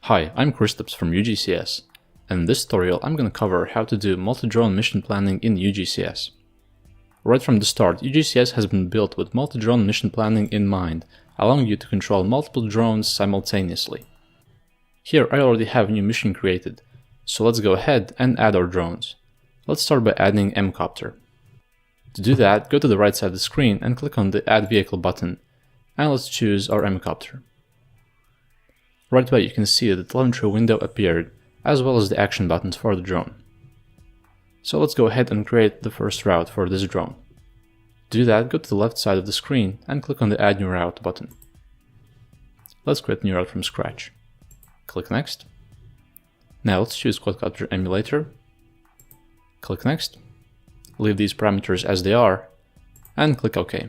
Hi, I'm Kristaps from UgCS, and in this tutorial I'm going to cover how to do multi-drone mission planning in UgCS. Right from the start, UgCS has been built with multi-drone mission planning in mind, allowing you to control multiple drones simultaneously. Here I already have a new mission created, so let's go ahead and add our drones. Let's start by adding MCopter. To do that, go to the right side of the screen and click on the Add Vehicle button, and let's choose our MCopter. Right away you can see that the telemetry window appeared, as well as the action buttons for the drone. So let's go ahead and create the first route for this drone. To do that, go to the left side of the screen and click on the Add New Route button. Let's create a new route from scratch. Click Next. Now let's choose Quadcopter Emulator. Click Next. Leave these parameters as they are, and click OK.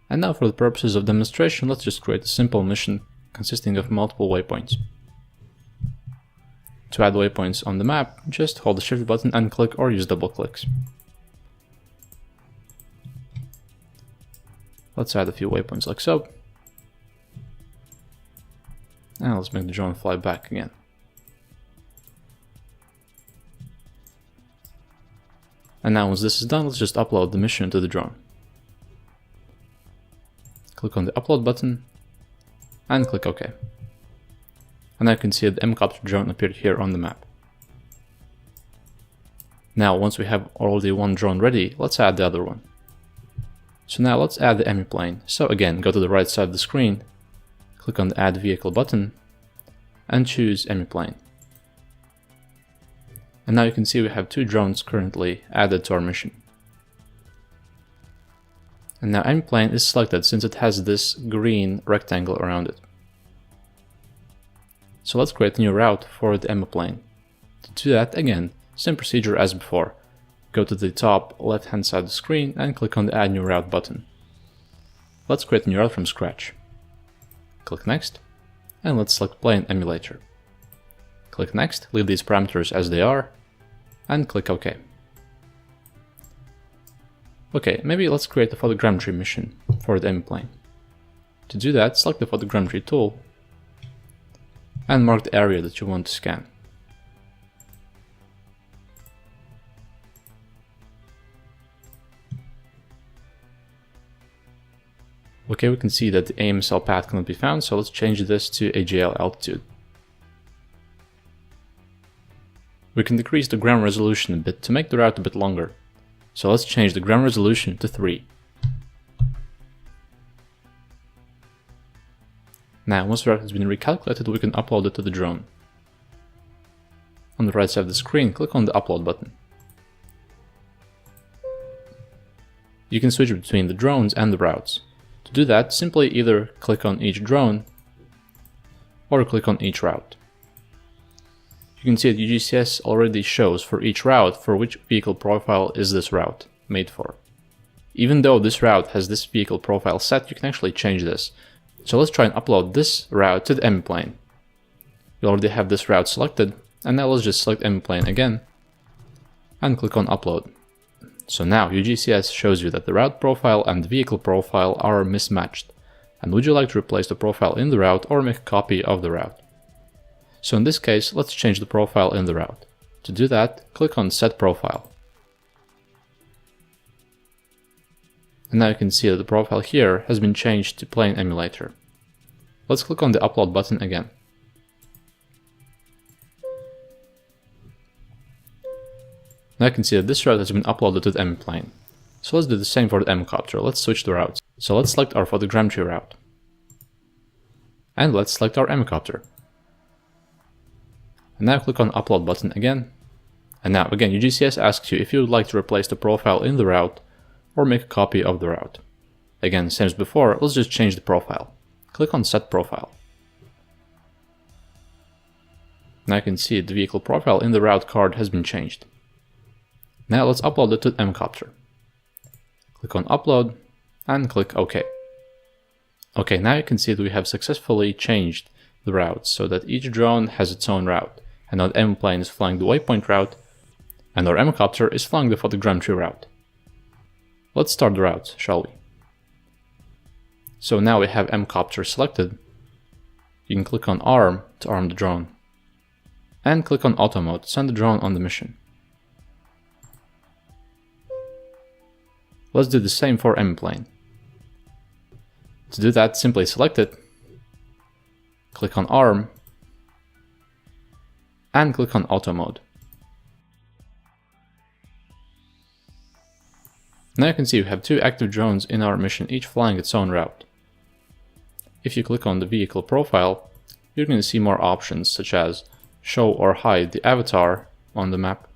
And now for the purposes of demonstration, let's just create a simple mission consisting of multiple waypoints. To add waypoints on the map, just hold the Shift button and click or use double clicks. Let's add a few waypoints like so. And let's make the drone fly back again. And now once this is done, let's just upload the mission to the drone. Click on the Upload button and click OK. And now you can see the MCopter drone appeared here on the map. Now once we have already one drone ready, let's add the other one. So now let's add the emiplane. So again, go to the right side of the screen, click on the Add Vehicle button, and choose emiplane. And now you can see we have two drones currently added to our mission. And now emiplane is selected since it has this green rectangle around it. So let's create a new route for the emiplane. To do that, again, same procedure as before. Go to the top left hand side of the screen and click on the Add New Route button. Let's create a new route from scratch. Click Next, and let's select Plane Emulator. Click Next, leave these parameters as they are, and click OK. Okay, maybe let's create a photogrammetry mission for the emiplane. To do that, select the photogrammetry tool and mark the area that you want to scan. Okay, we can see that the AMSL path cannot be found, so let's change this to AJL altitude. We can decrease the ground resolution a bit to make the route a bit longer. So let's change the ground resolution to 3. Now, once the route has been recalculated, we can upload it to the drone. On the right side of the screen, click on the Upload button. You can switch between the drones and the routes. To do that, simply either click on each drone or click on each route. You can see that UgCS already shows for each route for which vehicle profile is this route made for. Even though this route has this vehicle profile set, you can actually change this. So let's try and upload this route to the emiplane. We already have this route selected, and now let's just select emiplane again and click on Upload. So now UgCS shows you that the route profile and the vehicle profile are mismatched. And would you like to replace the profile in the route or make a copy of the route? So in this case, let's change the profile in the route. To do that, click on Set Profile. And now you can see that the profile here has been changed to Plane Emulator. Let's click on the Upload button again. Now you can see that this route has been uploaded to the emiplane. So let's do the same for the MCopter. Let's switch the routes. So let's select our photogrammetry route. And let's select our MCopter. And now click on Upload button again. And now again, UgCS asks you if you would like to replace the profile in the route or make a copy of the route. Again, same as before, let's just change the profile. Click on Set Profile. Now you can see the vehicle profile in the route card has been changed. Now let's upload it to the MCopter. Click on Upload and click OK. Okay, now you can see that we have successfully changed the routes so that each drone has its own route. And now the emiplane is flying the waypoint route, and our MCopter is flying the photogrammetry route. Let's start the routes, shall we? So now we have MCopter selected, You can click on Arm to arm the drone, and click on Auto Mode to send the drone on the mission. Let's do the same for M-plane. To do that, simply select it, click on Arm, and click on Auto Mode. Now you can see we have 2 active drones in our mission, each flying its own route. If you click on the vehicle profile, you're going to see more options such as show or hide the avatar on the map,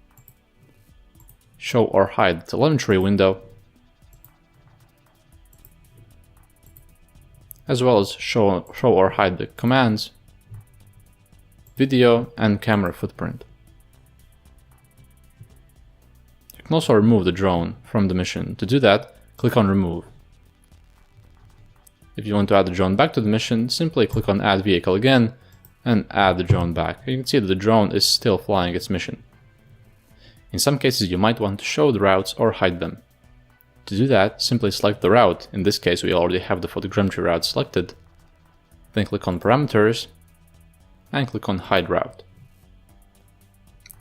show or hide the telemetry window, as well as show or hide the commands, video, and camera footprint. You can also remove the drone from the mission. To do that, click on Remove. If you want to add the drone back to the mission, simply click on Add Vehicle again and add the drone back. You can see that the drone is still flying its mission. In some cases, you might want to show the routes or hide them. To do that, simply select the route. In this case, we already have the photogrammetry route selected. Then click on Parameters and click on Hide Route.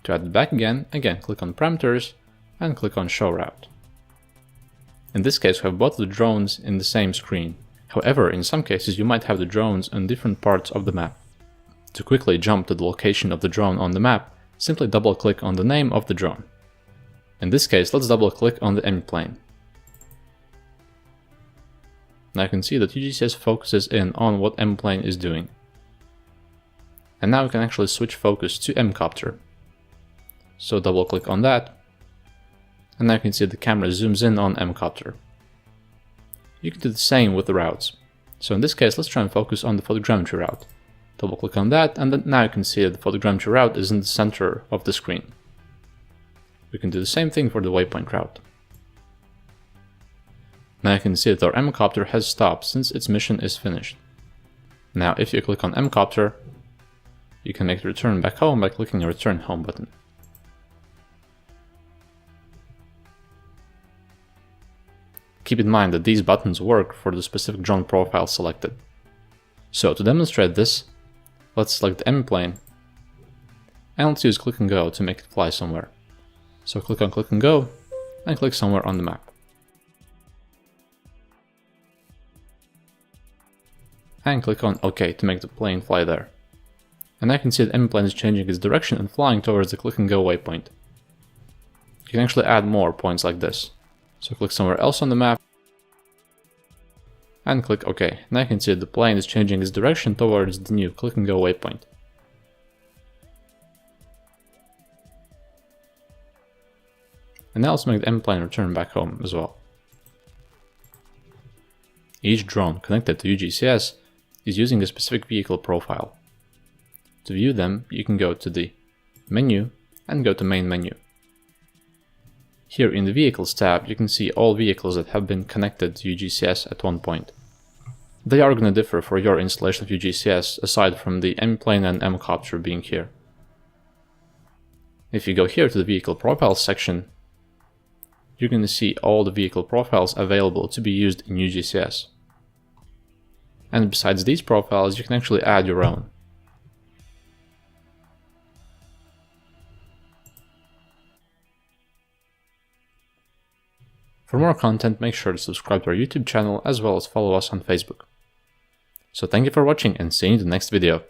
To add it back again, click on Parameters and click on Show Route. In this case, we have both the drones in the same screen. However, in some cases, you might have the drones on different parts of the map. To quickly jump to the location of the drone on the map, simply double-click on the name of the drone. In this case, let's double-click on the M-plane. Now you can see that UgCS focuses in on what M-plane is doing. And now we can actually switch focus to M-copter. So double-click on that, and now you can see the camera zooms in on M-copter. You can do the same with the routes. So in this case, let's try and focus on the photogrammetry route. Double click on that, and then now you can see that the photogrammetry route is in the center of the screen. We can do the same thing for the waypoint route. Now you can see that our M-copter has stopped since its mission is finished. Now if you click on M-copter, you can make the return back home by clicking the Return Home button. Keep in mind that these buttons work for the specific drone profile selected. So to demonstrate this, let's select the M-plane, and let's use Click and Go to make it fly somewhere. So click on Click and Go, and click somewhere on the map. And click on OK to make the plane fly there. And I can see that M-plane is changing its direction and flying towards the Click and Go waypoint. You can actually add more points like this. So click somewhere else on the map, and click OK. Now you can see that the plane is changing its direction towards the new Click and Go waypoint. And now let's make the M-plane return back home as well. Each drone connected to UgCS is using a specific vehicle profile. To view them, you can go to the menu and go to Main Menu. Here in the Vehicles tab, you can see all vehicles that have been connected to UgCS at one point. They are going to differ for your installation of UgCS, aside from the M-plane and M-copter being here. If you go here to the Vehicle Profiles section, you're going to see all the vehicle profiles available to be used in UgCS. And besides these profiles, you can actually add your own. For more content, make sure to subscribe to our YouTube channel as well as follow us on Facebook. So thank you for watching and see you in the next video.